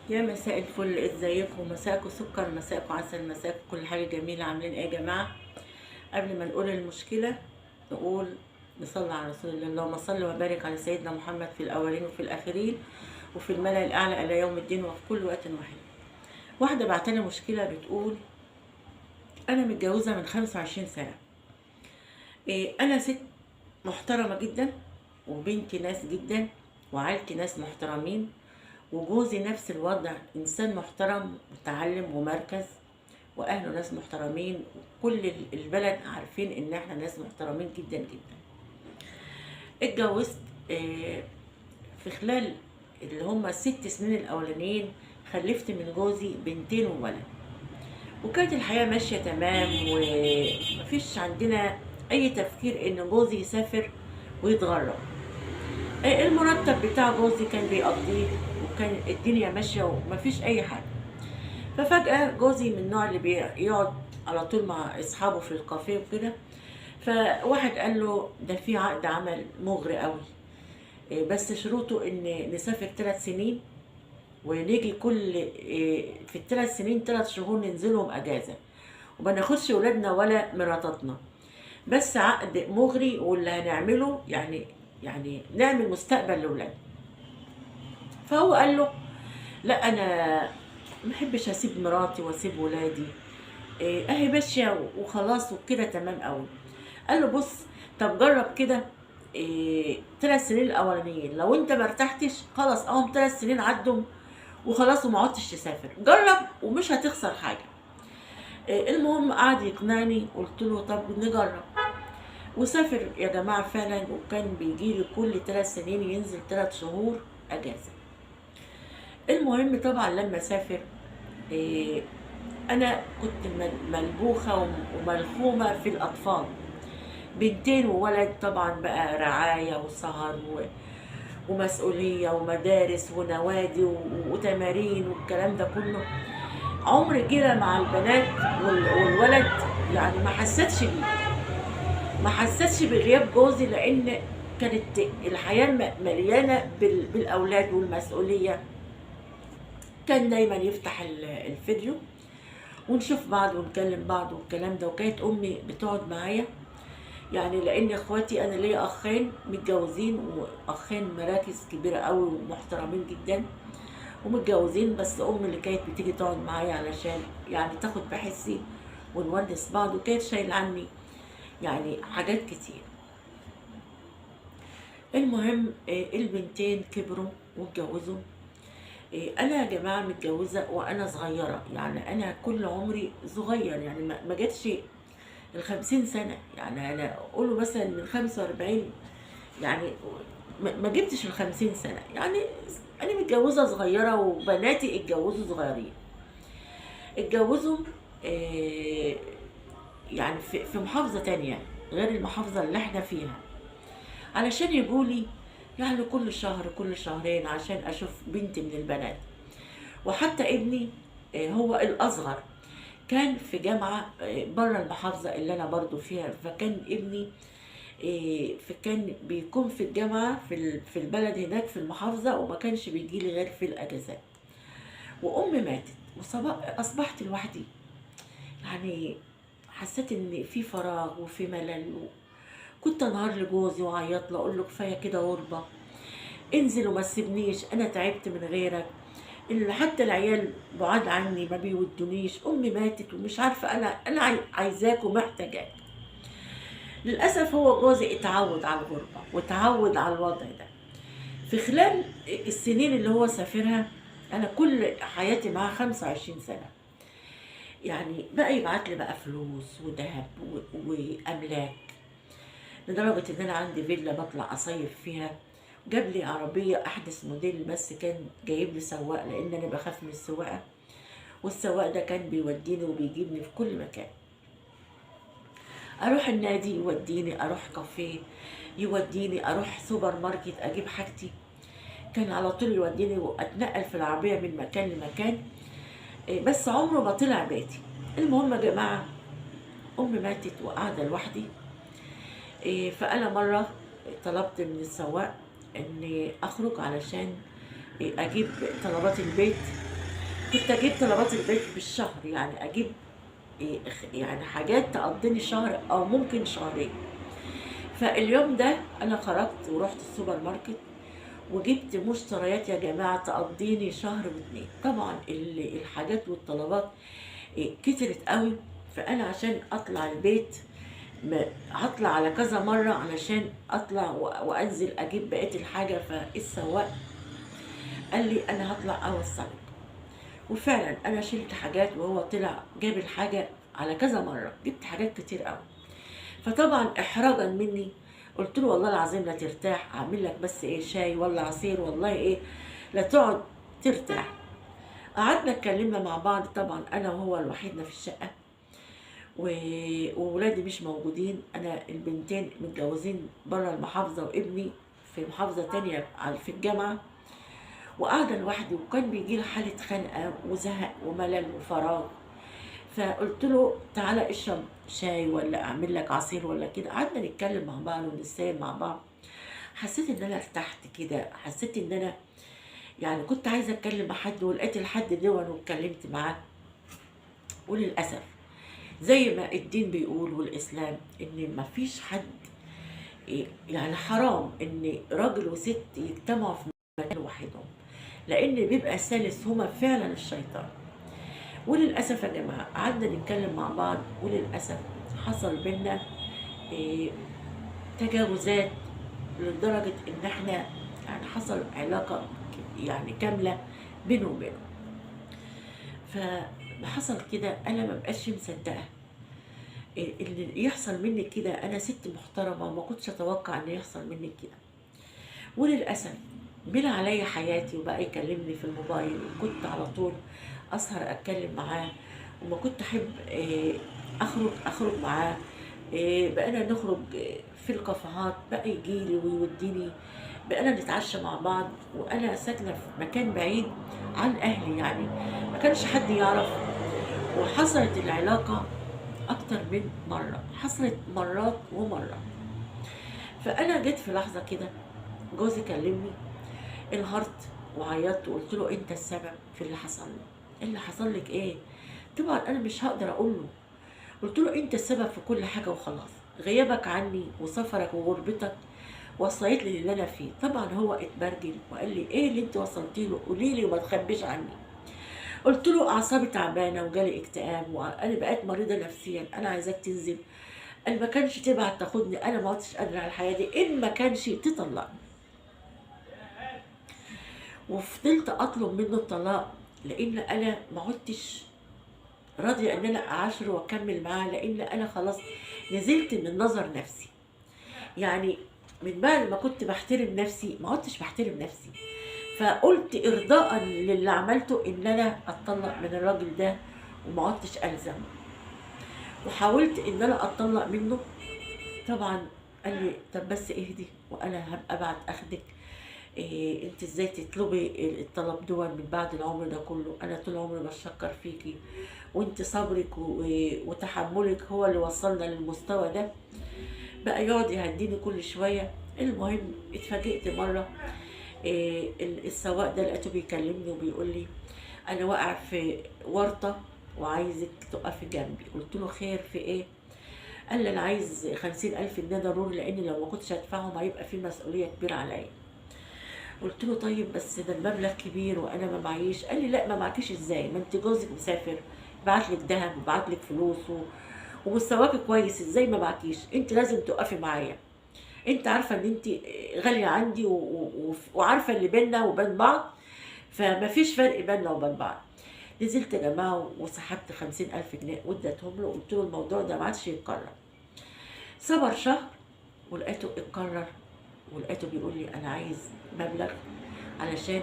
يا مساء الفل، ازيكم؟ مساءكم سكر، مساءكم عسل، مساءكم كل حاجة جميلة. عاملين ايه يا جماعة؟ قبل ما نقول المشكلة نقول نصلي على رسول الله. اللهم صل وبارك على سيدنا محمد في الأولين وفي الآخرين وفي الملأ الأعلى إلى يوم الدين وفي كل وقت واحد. واحدة بعتلي مشكلة بتقول أنا متجوزة من 25 سنة. أنا ست محترمة جدا، وبنتي ناس جدا، وعيلتي ناس محترمين، وجوزي نفس الوضع، إنسان محترم متعلم ومركز، وأهله ناس محترمين، وكل البلد عارفين إن إحنا ناس محترمين جدا جدا. اتجوزت في خلال اللي هما ال6 سنين الأولانيين خلفت من جوزي بنتين وولد، وكانت الحياة ماشية تمام، ومفيش عندنا أي تفكير إن جوزي يسافر ويتغرب. المرتب بتاع جوزي كان بيقضيه، وكان الدنيا ماشية ومفيش أي حاجة. ففجأة جوزي من النوع اللي بيقعد على طول مع أصحابه في الكافيه وكده، فواحد قال له ده في عقد عمل مغري قوي، بس شروطه إن نسافر 3 سنين، ونيجي كل في ال3 سنين 3 شهور ننزلهم أجازة، وما ناخدش ولادنا ولا مراتاتنا، بس عقد مغري، واللي هنعمله يعني نعمل مستقبل لولادنا. فهو قال له لا، انا محبش اسيب مراتي واسيب ولادي، اهي ماشيه وخلاص وكده تمام قوي. قال له بص، طب جرب كده 3 سنين الاولانيين، لو انت مرتحتش خلاص، اهم 3 سنين عدوا وخلاص وما عدتش تسافر، جرب ومش هتخسر حاجه. المهم قعد يقنعني، قلت له طب نجرب، وسافر يا جماعه فعلا، وكان بيجيلي كل 3 سنين ينزل 3 شهور اجازه. المهم طبعا لما سافر، إيه، انا كنت ملبوخه وملخومه في الاطفال، بنتين وولد، طبعا بقى رعايه وسهر ومسؤوليه ومدارس ونوادي وتمارين والكلام ده كله. عمر جرى مع البنات والولد، يعني ما حسيتش بغياب جوزي، لان كانت الحياه مليانه بالاولاد والمسؤوليه. كان دايما يفتح الفيديو ونشوف بعض ونكلم بعض والكلام ده، وكانت امي بتقعد معايا، يعني لان اخواتي انا ليا اخين متجوزين، واخين مراكز كبيره قوي ومحترمين جدا ومتجوزين، بس امي اللي كانت بتيجي تقعد معايا علشان يعني تاخد بحسي ونونس بعض، وكانت شايله عني يعني حاجات كتير. المهم البنتين كبروا واتجوزوا. انا يا جماعه متجوزه وانا صغيره، يعني انا كل عمري صغير، يعني ما جاتش ال50 سنه، يعني انا اقوله مثلا من 45، يعني ما جبتش ال50 سنه، يعني انا متجوزه صغيره، وبناتي اتجوزوا صغيرين. اتجوزوا آه، يعني في محافظه تانية غير المحافظه اللي احنا فيها، علشان يجولي يعني كل شهر كل شهرين عشان اشوف بنت من البنات. وحتى ابني هو الأصغر كان في جامعة بره المحافظة اللي أنا برضو فيها، فكان ابني فكان بيكون في الجامعة في البلد هناك في المحافظة، وما كانش بيجيلي غير في الأجازات. وأمي ماتت وأصبحت لوحدي، يعني حسيت إن في فراغ وفي ملل. كنت انهار لجوزي وعيط له، اقول له كفايه كده غربه، انزل وما تسيبنيش، انا تعبت من غيرك، حتى العيال بعاد عني ما بيودونيش، امي ماتت ومش عارفه، انا عايزاك ومحتاجاك. للاسف هو جوزي اتعود على الغربه واتعود على الوضع ده. في خلال السنين اللي هو سافرها، انا كل حياتي معاه 25 سنه، يعني بقى يبعت لي بقى فلوس وذهب واملاك، لدرجه ان انا عندي فيلا بطلع اصيف فيها. جاب لي عربيه احدث موديل، بس كان جايب لي سواق لان انا بخاف من السواقه، والسواق ده كان بيوديني وبيجيبني في كل مكان. اروح النادي يوديني، اروح كافيه يوديني، اروح سوبر ماركت اجيب حاجتي، كان على طول يوديني واتنقل في العربيه من مكان لمكان. بس عمره ما طلع بيتي. المهم يا جماعه، امي ماتت وقاعده لوحدي. فانا مره طلبت من السواق اني اخرج علشان اجيب طلبات البيت كنت اجيب طلبات البيت بالشهر، يعني اجيب يعني حاجات تقضيني شهر او ممكن شهرين. فاليوم ده انا خرجت ورحت السوبر ماركت وجبت مشتريات يا جماعة تقضيني شهر واتنين. طبعا الحاجات والطلبات كترت قوي. فانا عشان اطلع البيت هطلع على كذا مرة علشان اطلع وانزل اجيب بقية الحاجة. فالسواق قال لي انا هطلع اوصلك، وفعلا انا شلت حاجات وهو طلع جاب الحاجة على كذا مرة، جبت حاجات كتير قوي. فطبعا احراجا مني قلت له والله العظيم لا ترتاح، اعمل لك بس ايه شاي ولا عصير، والله ايه لا تقعد ترتاح. قعدنا اتكلمنا مع بعض، طبعا انا وهو الوحيدنا في الشقه وولادي مش موجودين. انا البنتين متجوزين بره المحافظه وابني في محافظه تانية في الجامعه، وقاعده لوحدي وكان بيجي لي حاله خنقه وزهق وملل وفراغ. فقلت له تعالى اشرب شاي ولا اعمل لك عصير ولا كده. قعدنا نتكلم مع بعض ونتسايل مع بعض. حسيت ان انا ارتحت كده، حسيت ان انا يعني كنت عايزه اتكلم مع حد ولقيت الحد دون واتكلمت معاه. وللاسف زي ما الدين بيقول والاسلام ان مفيش حد، يعني حرام ان راجل وست يجتمعوا في مكان وحدهم، لان بيبقى ثالث هما فعلا الشيطان. وللأسف يا جماعة قعدنا نتكلم مع بعض، وللأسف حصل بينا تجاوزات لدرجة إن إحنا يعني حصل علاقة يعني كاملة بينه وبينه. فحصل كده أنا مبقاش مصدقة اللي يحصل مني كده. أنا ست محترمة وما كنتش أتوقع إن يحصل مني كده. وللأسف مل عليا حياتي وبقى يكلمني في الموبايل، وكنت على طول أسهر أتكلم معاه، وما كنت أحب أخرج معاه. بقينا نخرج في الكافيهات، بقى يجيلي ويوديني، بقينا نتعشى مع بعض. وأنا ساكنة في مكان بعيد عن أهلي، يعني ما كانش حد يعرف. وحصلت العلاقة أكتر من مرة، حصلت مرات ومرات. فأنا جيت في لحظة كده جوزي كلمني، انهارت وعيطت وقلت له انت السبب في اللي حصل لي. إيه اللي حصل لك ايه؟ طبعا انا مش هقدر اقول له. قلت له انت السبب في كل حاجه وخلاص، غيابك عني وسفرك وغربتك وصلت لي اللي انا فيه. طبعا هو اتبرجل وقال لي ايه اللي انت وصلتي له، قولي لي وما تخبيش عني. قلت له اعصابي تعبانه وجالي اكتئاب وانا بقيت مريضه نفسيا، انا عايزاك تنزل. قال ما كانش تبعت تاخدني، انا ما عدتش قادره على الحياه دي، ان ما كانش تطلقني. وفضلت اطلب منه الطلاق لان انا ما عدتش راضيه ان انا اعاشره واكمل معاه، لان انا خلاص نزلت من نظر نفسي. يعني من بعد ما كنت بحترم نفسي ما عدتش بحترم نفسي. فقلت ارضاء للي عملته ان انا اتطلق من الراجل ده وما عدتش الزم. وحاولت ان انا اتطلق منه. طبعا قال لي طب بس اهدي وانا هبقى ابعت اخدك. إيه انت ازاي تطلبي الطلب دول من بعد العمر ده كله؟ انا طول عمري بشكر فيكي، وانت صبرك وتحملك هو اللي وصلنا للمستوى ده. بقى يقعد يهديني كل شويه. المهم اتفاجئت مره إيه السواق ده لقيته بيكلمني وبيقول لي انا واقع في ورطه وعايزك تقفي جنبي. قلت له خير في ايه؟ قال لي انا عايز 50,000 جنيه ضروري، لان لو ما كنتش هدفعهم هيبقى في مسؤوليه كبيره عليا. قلت له طيب بس ده المبلغ كبير وانا ما معيش. قال لي لا ما معكيش ازاي، ما انت جوزك مسافر بعت لك ذهب وبعت لك فلوس ومستواك كويس، ازاي ما معكيش؟ انت لازم تقفي معايا، انت عارفه ان انت غاليه عندي وعارفه اللي بيننا وبين بعض، فما فيش فرق بيننا وبين بعض. نزلت يا جماعه وسحبت 50,000 جنيه واديتهم له. قلت له الموضوع ده ما عادش يتكرر. صبر شهر ولقيته اتكرر، ولقيته بيقول لي انا عايز مبلغ علشان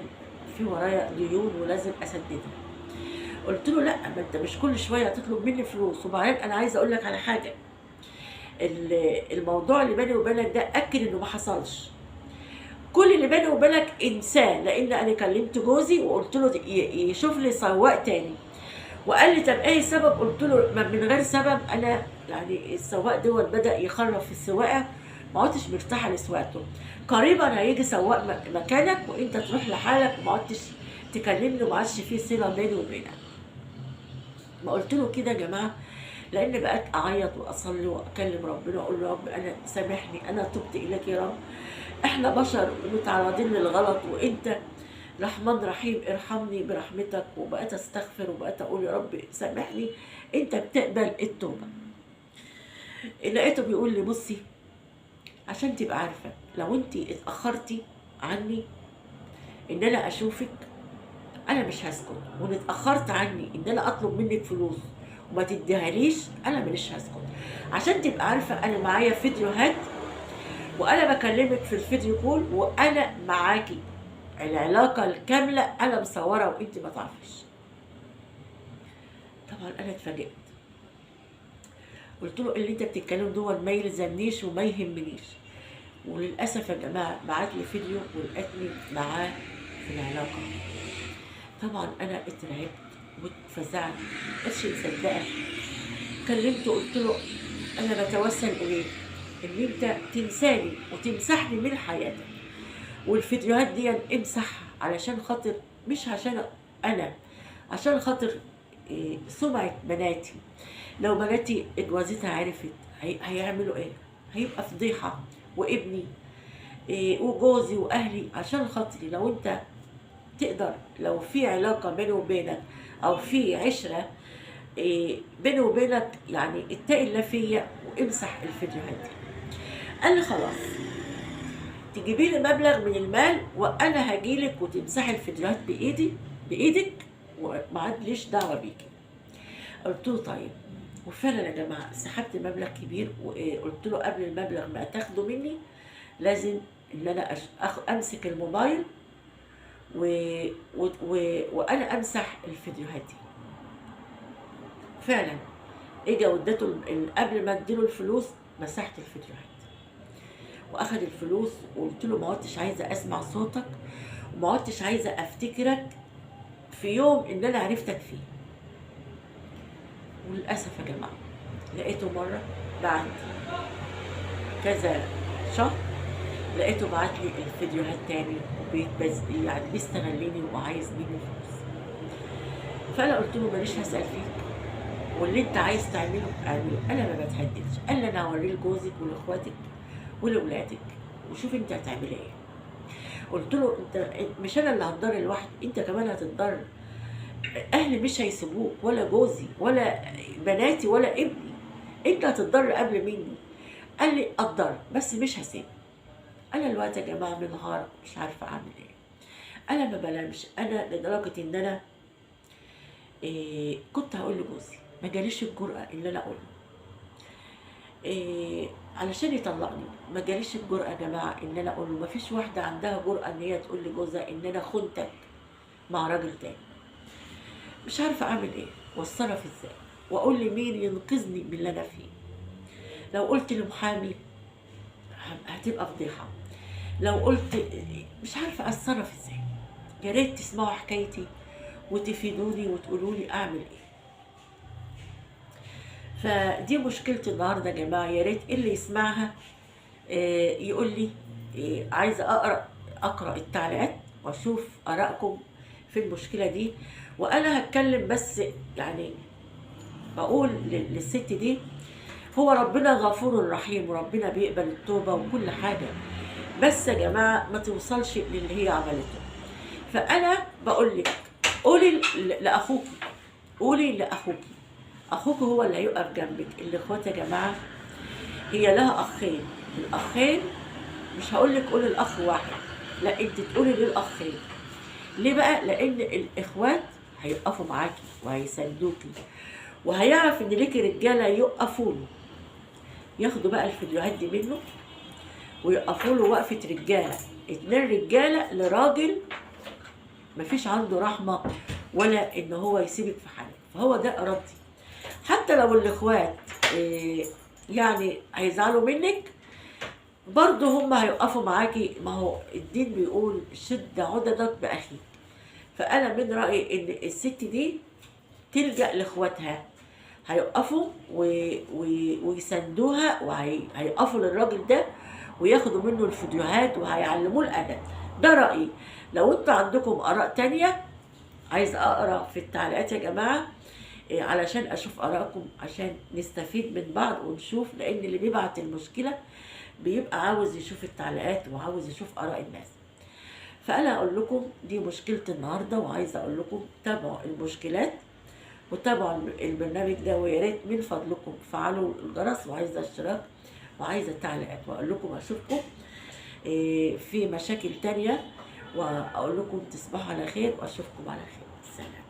في ورايا ديون ولازم اسددها. قلت له لا، ما انت مش كل شويه تطلب مني فلوس. وبعدين انا عايزه اقول لك على حاجه، الموضوع اللي بيني وبينك ده اكد انه ما حصلش. كل اللي بيني وبينك انساه، لان انا كلمت جوزي وقلت له يشوف لي سواق تاني. وقال لي طب ايه السبب؟ قلت له من غير سبب. انا يعني السواق دوت بدا يخرف في السواقه ما عدتش مرتاحه لسواقته. قريبا هيجي سواق مكانك وانت تروح لحالك وما عدتش تكلمني وما عادش في صله بيني وبينك. ما قلت له كده يا جماعه، لان بقيت اعيط واصلي واكلم ربنا واقول له يا رب انا سامحني، انا تبت اليك يا رب، احنا بشر ومتعرضين للغلط وانت رحمن رحيم، ارحمني برحمتك. وبقيت استغفر وبقيت اقول يا رب سامحني، انت بتقبل التوبه. لقيته بيقول لي بصي، عشان تبقى عارفه لو انت اتاخرتي عني ان انا اشوفك انا مش هسكت، وان اتاخرت عني ان انا اطلب منك فلوس وما تديهاليش انا مش هسكت. عشان تبقى عارفه انا معايا فيديوهات وانا بكلمك في الفيديو كول وانا معاكي، العلاقه الكامله انا مصوره وانت ما تعرفيش. طبعا انا اتفاجئت، قلت له اللي انت بتتكلم دول ما يلزمنيش وما يهمنيش. وللاسف يا جماعه بعت لي فيديو ولقيتني معاه في العلاقه. طبعا انا اترعبت واتفزعت، مبقتش مصدقه. كلمته قلت له انا بتوسل اليك ان انت تنساني وتمسحني من حياتك، والفيديوهات دي امسحها علشان خاطر، مش عشان انا، عشان خاطر سمعة بناتي. لو بناتي جوازتها عرفت هيعملوا ايه؟ هيبقى فضيحة. وابني وجوزي واهلي، عشان خاطري لو انت تقدر، لو في علاقة بيني وبينك او في عشرة بيني وبينك، يعني اتقي الله فيا وامسح الفيديوهات دي. قال لي خلاص تجيبي لي مبلغ من المال وانا هجيلك وتمسحي الفيديوهات بايدك وما عادليش دعوه بيكي. قلت له طيب. وفعلا يا جماعه سحبت مبلغ كبير، وقلت له قبل المبلغ ما تاخده مني لازم ان انا امسك الموبايل وانا امسح الفيديوهات دي. فعلا اجا واديته قبل ما اديله الفلوس مسحت الفيديوهات واخد الفلوس. وقلت له ما عدتش عايزه اسمع صوتك وما عدتش عايزه افتكرك في يوم ان انا عرفتك فيه. وللاسف يا جماعه لقيته مره بعد كذا شهر، لقيته بعت لي الفيديوهات تاني يعني بيستغلني وعايز مني فلوس. فانا قلت له ماليش هسال فيك، واللي انت عايز تعمله اعمله، انا ما بتهددش. قال لي انا هوريه لجوزك ولاخواتك ولولادك وشوف انت هتعملي ايه. قلت له انت مش انا اللي هتضر لوحدي، انت كمان هتتضر. اهلي مش هيسيبوك ولا جوزي ولا بناتي ولا ابني، انت هتتضر قبل مني. قال لي اتضر بس مش هسيب. انا الوقت يا جماعه منهار مش عارفه اعمل ايه. انا ما بنامش، انا لدرجه ان انا كنت هقول لجوزي ما جاليش الجرأة ان انا اقول له علشان يطلقني. ما جاليش الجرأة يا جماعه ان انا اقول له. ما فيش واحده عندها جرأة ان هي تقول لجوزها ان انا خنتك مع راجل تاني. مش عارفه اعمل ايه واتصرف ازاي واقول لمين ينقذني من اللي انا فيه. لو قلت لمحامي هتبقى فضيحه، لو قلت مش عارفه اتصرف ازاي. يا ريت تسمعوا حكايتي وتفيدوني وتقولوا لي اعمل ايه. فدي مشكلتي النهارده يا جماعه، يا ريت اللي يسمعها يقول لي عايزه اقرا التعليقات واشوف ارائكم في المشكله دي. وانا هتكلم بس يعني بقول للست دي هو ربنا غفور رحيم وربنا بيقبل التوبه وكل حاجه، بس يا جماعه ما توصلش للي هي عملته. فانا بقول لك قولي لاخوكي، قولي لاخوكي، اخوك هو اللي هيقف جنبك. الاخوات يا جماعه هي لها اخين، الاخين مش هقول لك قولي الاخ واحد، لا انت تقولي للاخين. ليه بقى؟ لان الاخوات هيقفوا معاكي وهيساندوكي، وهيعرف ان ليكي رجاله يقفوا له، ياخدوا بقى الفيديوهات دي منه ويقفوا له وقفه رجاله، 2 رجاله لراجل مفيش عنده رحمه ولا ان هو يسيبك في حالك. فهو ده ارادتي. حتى لو الاخوات يعني هيزعلوا منك برضه هم هيوقفوا معاكي. ما هو الدين بيقول شد عضدك باخيك. فانا من رايي ان الست دي تلجا لاخواتها، هيوقفوا ويساندوها وهيقفوا للراجل ده وياخدوا منه الفيديوهات وهيعلموه الادب. ده رايي. لو انتوا عندكم اراء تانية عايز اقرا في التعليقات يا جماعه، علشان اشوف ارائكم، عشان نستفيد من بعض ونشوف، لان اللي بيبعت المشكله بيبقى عاوز يشوف التعليقات وعاوز يشوف اراء الناس. فانا اقول لكم دي مشكله النهارده، وعايزه اقول لكم تابعوا المشكلات وتابعوا البرنامج ده، ويا ريت من فضلكم فعلوا الجرس، وعايزه اشتراك وعايزه تعليقات. واقول لكم اشوفكم في مشاكل تانية، واقول لكم تصبحوا على خير، واشوفكم على خير. سلام.